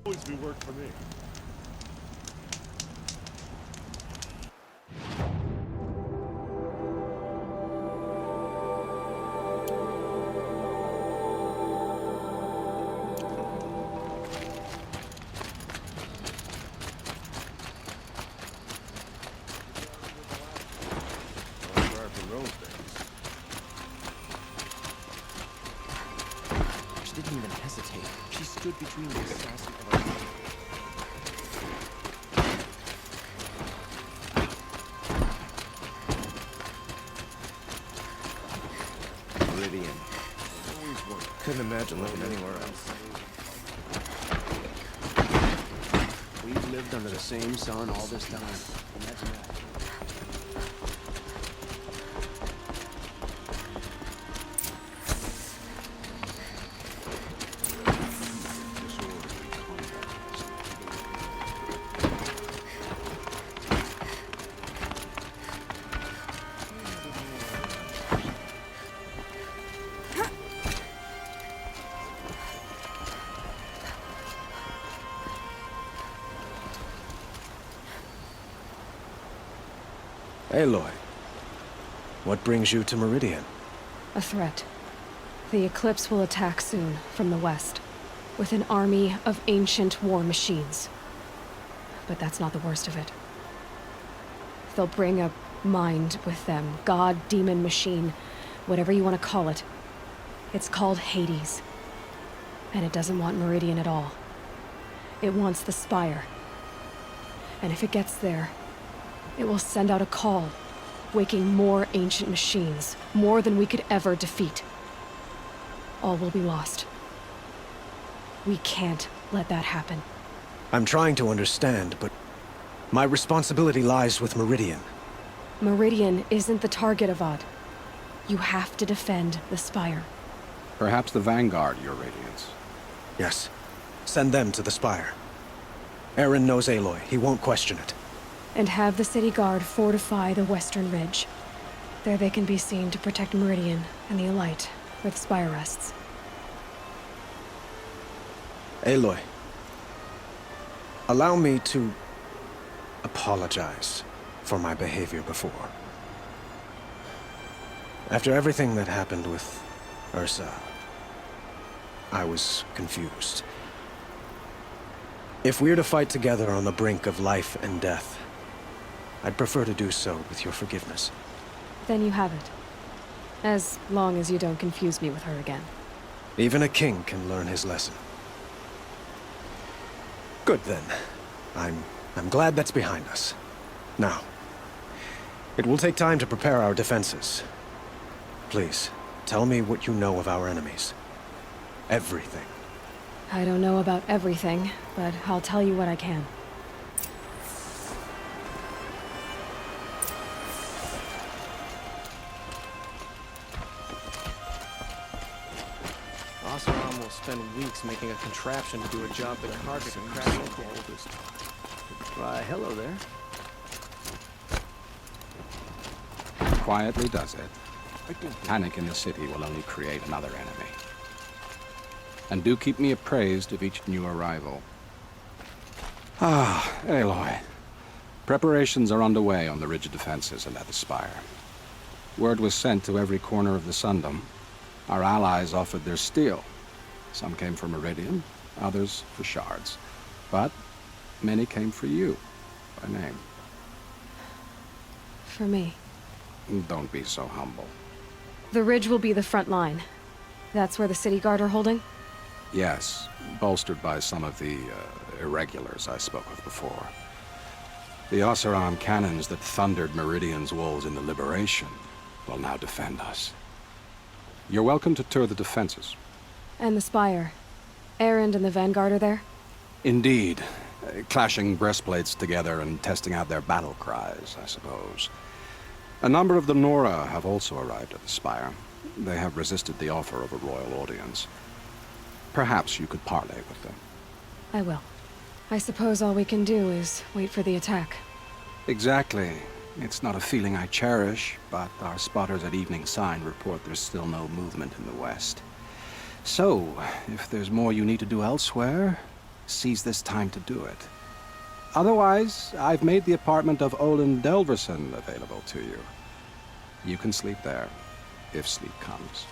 Always do work for me. She didn't even hesitate. She stood between the assassin and our team. Meridian. Couldn't imagine living anywhere else. We've lived under the same sun all this time. Imagine that. Aloy, what brings you to Meridian? A threat. The Eclipse will attack soon, from the west, with an army of ancient war machines. But that's not the worst of it. They'll bring a mind with them, god, demon, machine, whatever you want to call it. It's called Hades. And it doesn't want Meridian at all. It wants the Spire. And if it gets there, it will send out a call, waking more ancient machines, more than we could ever defeat. All will be lost. We can't let that happen. I'm trying to understand, but my responsibility lies with Meridian. Meridian isn't the target, Avad. You have to defend the Spire. Perhaps the Vanguard, Your Radiance. Yes. Send them to the Spire. Aaron knows Aloy. He won't question it. And have the city guard fortify the western ridge. There they can be seen to protect Meridian and the Elite, where the Spire rests. Aloy, allow me to apologize for my behavior before. After everything that happened with Ursa, I was confused. If we're to fight together on the brink of life and death, I'd prefer to do so with your forgiveness. Then you have it. As long as you don't confuse me with her again. Even a king can learn his lesson. Good then. I'm glad that's behind us. Now, it will take time to prepare our defenses. Please, tell me what you know of our enemies. Everything. I don't know about everything, but I'll tell you what I can. Oseram will spend weeks making a contraption to do a job the cargo can crash into all this time. Why, hello there. Quietly does it. Panic in the city will only create another enemy. And do keep me appraised of each new arrival. Ah, Aloy. Preparations are underway on the ridge of defenses and at the Spire. Word was sent to every corner of the Sundom. Our allies offered their steel. Some came for Meridian, others for shards. But many came for you, by name. For me. Don't be so humble. The ridge will be the front line. That's where the city guard are holding? Yes, bolstered by some of the irregulars I spoke of before. The Oseram cannons that thundered Meridian's walls in the Liberation will now defend us. You're welcome to tour the defenses. And the Spire. Erend and the Vanguard are there? Indeed. Clashing breastplates together and testing out their battle cries, I suppose. A number of the Nora have also arrived at the Spire. They have resisted the offer of a royal audience. Perhaps you could parley with them. I will. I suppose all we can do is wait for the attack. Exactly. It's not a feeling I cherish, but our spotters at Evening Sign report there's still no movement in the west. So, if there's more you need to do elsewhere, seize this time to do it. Otherwise, I've made the apartment of Olin Delverson available to you. You can sleep there, if sleep comes.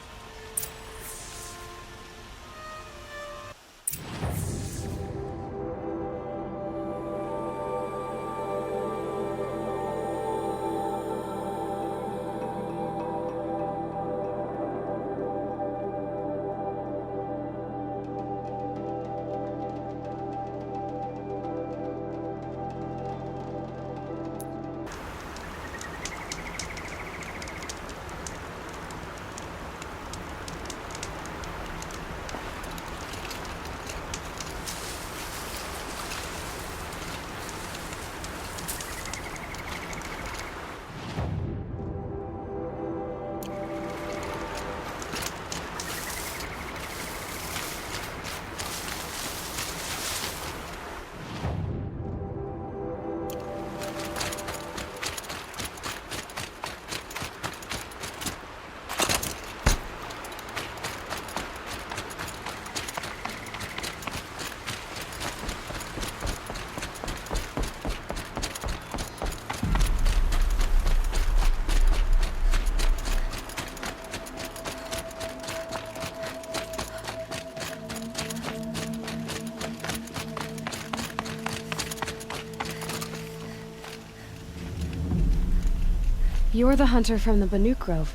You're the hunter from the Banuk Grove.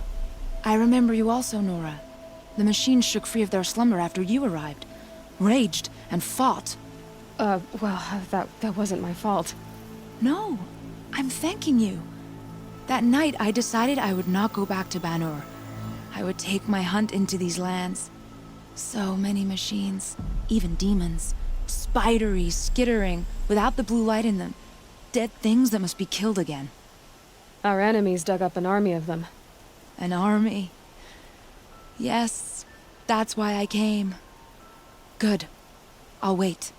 I remember you also, Nora. The machines shook free of their slumber after you arrived. Raged and fought. Well, that wasn't my fault. No, I'm thanking you. That night, I decided I would not go back to Banur. I would take my hunt into these lands. So many machines, even demons. Spidery, skittering, without the blue light in them. Dead things that must be killed again. Our enemies dug up an army of them. An army. Yes, that's why I came. Good. I'll wait.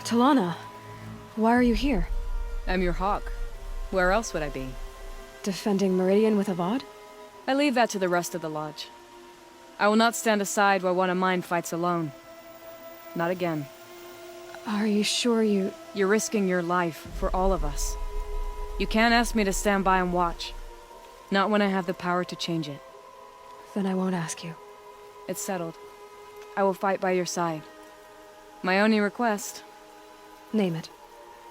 Talana, why are you here? I'm your hawk. Where else would I be? Defending Meridian with Avad? I leave that to the rest of the lodge. I will not stand aside while one of mine fights alone. Not again. Are you sure you... You're risking your life for all of us. You can't ask me to stand by and watch. Not when I have the power to change it. Then I won't ask you. It's settled. I will fight by your side. My only request... Name it.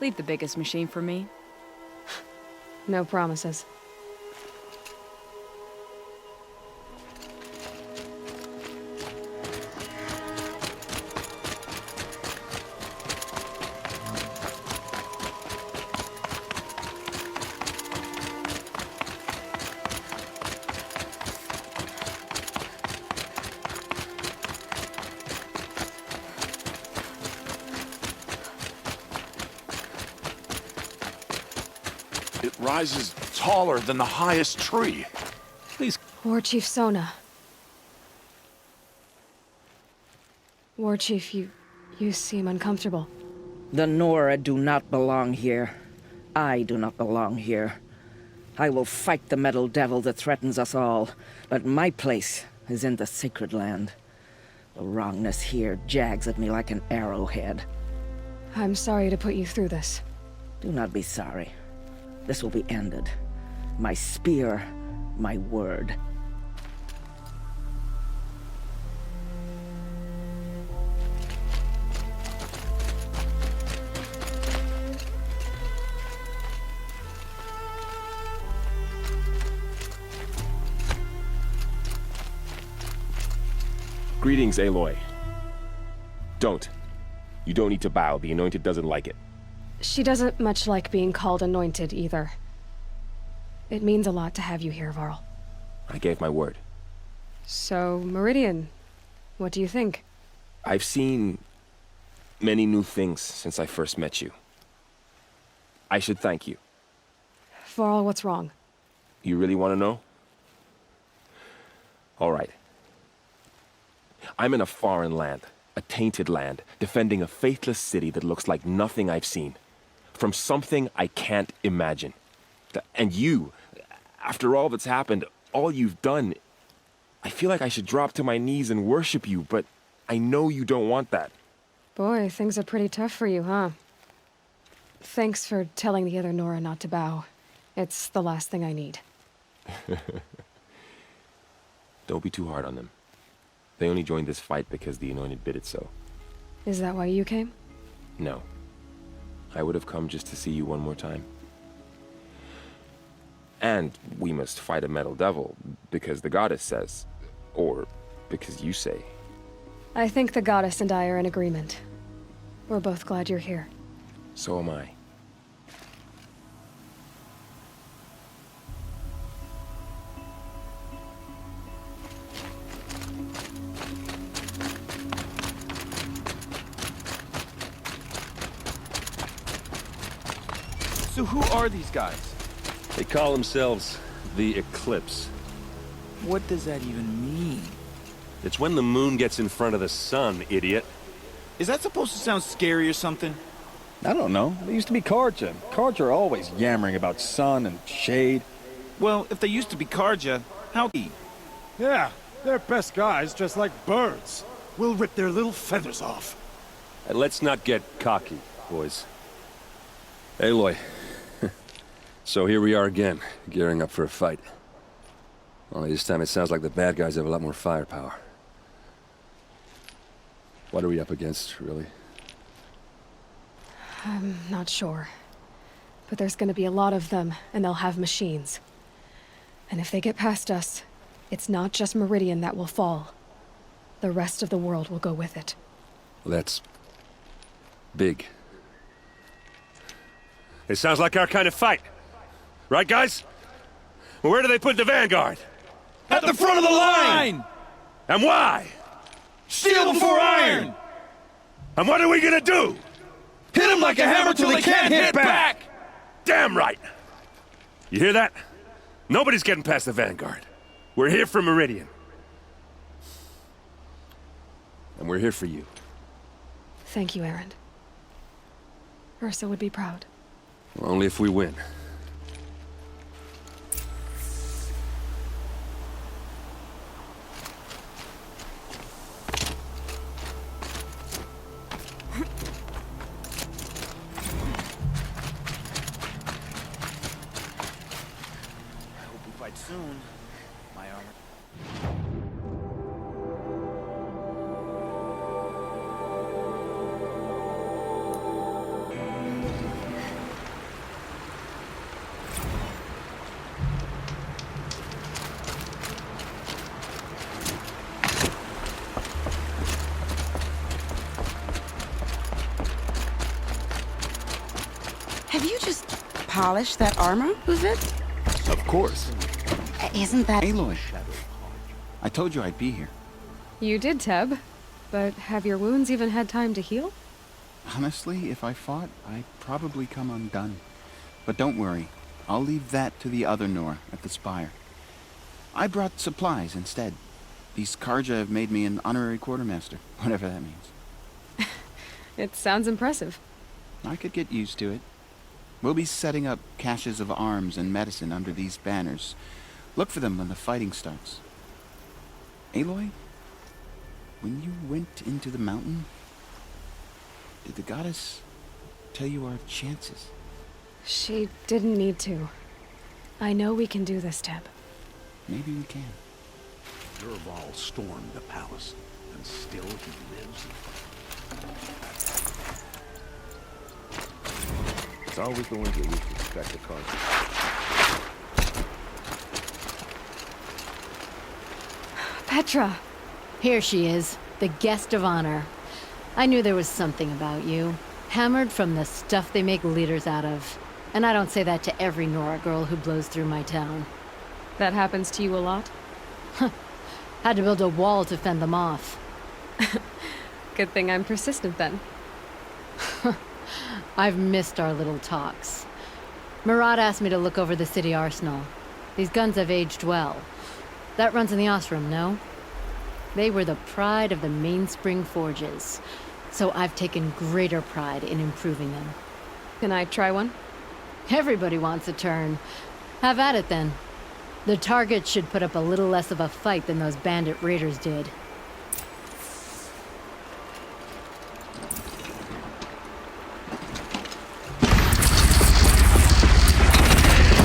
Leave the biggest machine for me. No promises. It rises taller than the highest tree. Please. War Chief Sona. War Chief, you seem uncomfortable. The Nora do not belong here. I do not belong here. I will fight the metal devil that threatens us all, but my place is in the sacred land. The wrongness here jags at me like an arrowhead. I'm sorry to put you through this. Do not be sorry. This will be ended. My spear, my word. Greetings, Aloy. Don't. You don't need to bow. The Anointed doesn't like it. She doesn't much like being called anointed, either. It means a lot to have you here, Varl. I gave my word. So, Meridian, what do you think? I've seen many new things since I first met you. I should thank you. Varl, what's wrong? You really want to know? All right. I'm in a foreign land, a tainted land, defending a faithless city that looks like nothing I've seen. From something I can't imagine. And you, after all that's happened, all you've done, I feel like I should drop to my knees and worship you, but I know you don't want that. Boy, things are pretty tough for you, huh? Thanks for telling the other Nora not to bow. It's the last thing I need. Don't be too hard on them. They only joined this fight because the Anointed bid it so. Is that why you came? No. I would have come just to see you one more time. And we must fight a metal devil, because the goddess says. Or because you say. I think the goddess and I are in agreement. We're both glad you're here. So am I. So who are these guys? They call themselves the Eclipse. What does that even mean? It's when the moon gets in front of the sun, idiot. Is that supposed to sound scary or something? I don't know. They used to be Karja. Karja are always yammering about sun and shade. Well, if they used to be Karja, how be? Yeah, they're best guys just like birds. We'll rip their little feathers off. And let's not get cocky, boys. Aloy. So here we are again, gearing up for a fight. Only this time it sounds like the bad guys have a lot more firepower. What are we up against, really? I'm not sure. But there's gonna be a lot of them, and they'll have machines. And if they get past us, it's not just Meridian that will fall. The rest of the world will go with it. Well, that's big. It sounds like our kind of fight. Right, guys? Well, where do they put the vanguard? At the front of the line! And why? Steel before iron! And what are we gonna do? Hit them like a hammer till they can't hit back! Damn right! You hear that? Nobody's getting past the vanguard. We're here for Meridian. And we're here for you. Thank you, Erend. Ursa would be proud. Well, only if we win. Soon, my armor. Have you just polished that armor, Uzit? Of course. Isn't that Aloy? I told you I'd be here. You did, Teb. But have your wounds even had time to heal? Honestly, if I fought, I'd probably come undone. But don't worry. I'll leave that to the other Nora at the Spire. I brought supplies instead. These Karja have made me an honorary quartermaster, whatever that means. It sounds impressive. I could get used to it. We'll be setting up caches of arms and medicine under these banners. Look for them when the fighting starts. Aloy, when you went into the mountain, did the goddess tell you our chances? She didn't need to. I know we can do this, Teb. Maybe we can. Dervahl stormed the palace, and still he lives. It's always the ones that least expect the consequences. Petra! Here she is, the guest of honor. I knew there was something about you. Hammered from the stuff they make leaders out of. And I don't say that to every Nora girl who blows through my town. That happens to you a lot? Had to build a wall to fend them off. Good thing I'm persistent then. I've missed our little talks. Murad asked me to look over the city arsenal. These guns have aged well. That runs in the Ostrom, no? They were the pride of the Mainspring forges. So I've taken greater pride in improving them. Can I try one? Everybody wants a turn. Have at it then. The target should put up a little less of a fight than those bandit raiders did.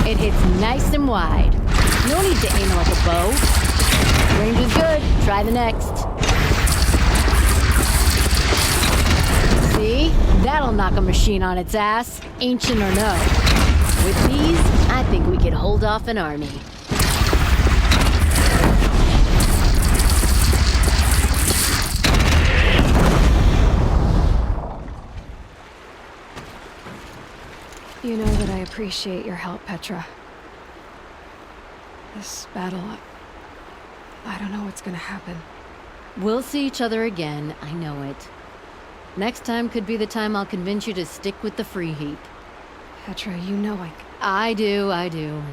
It hits nice and wide. No need to aim like a bow. Range is good. Try the next. See? That'll knock a machine on its ass, ancient or no. With these, I think we could hold off an army. You know that I appreciate your help, Petra. This battle, I don't know what's gonna happen. We'll see each other again, I know it. Next time could be the time I'll convince you to stick with the free heap. Petra, you know I do.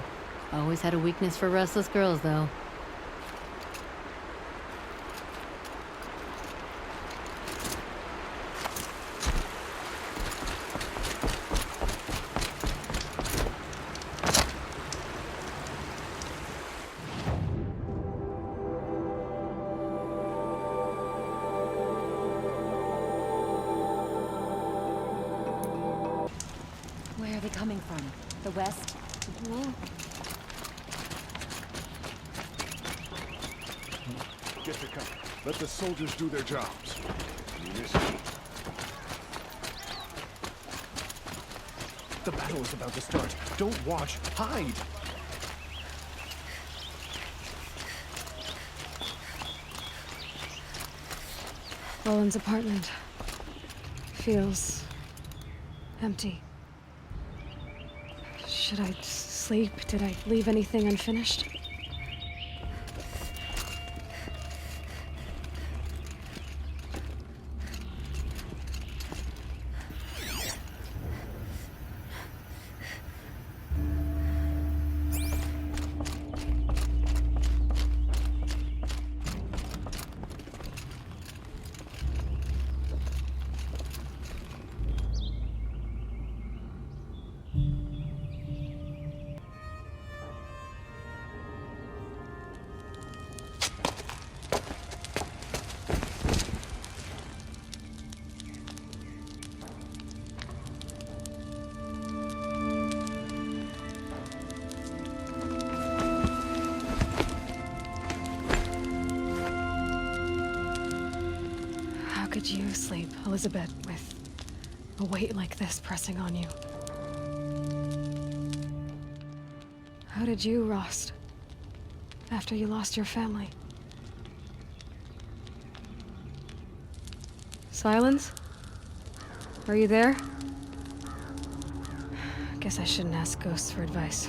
Always had a weakness for restless girls, though. Where are they coming from? The west? Get to cover. Let the soldiers do their jobs. The battle is about to start. Don't watch. Hide! Roland's apartment feels empty. Should I sleep? Did I leave anything unfinished? How could you sleep, Elizabeth, with a weight like this pressing on you? How did you, Rost, after you lost your family? Silence? Are you there? Guess I shouldn't ask ghosts for advice.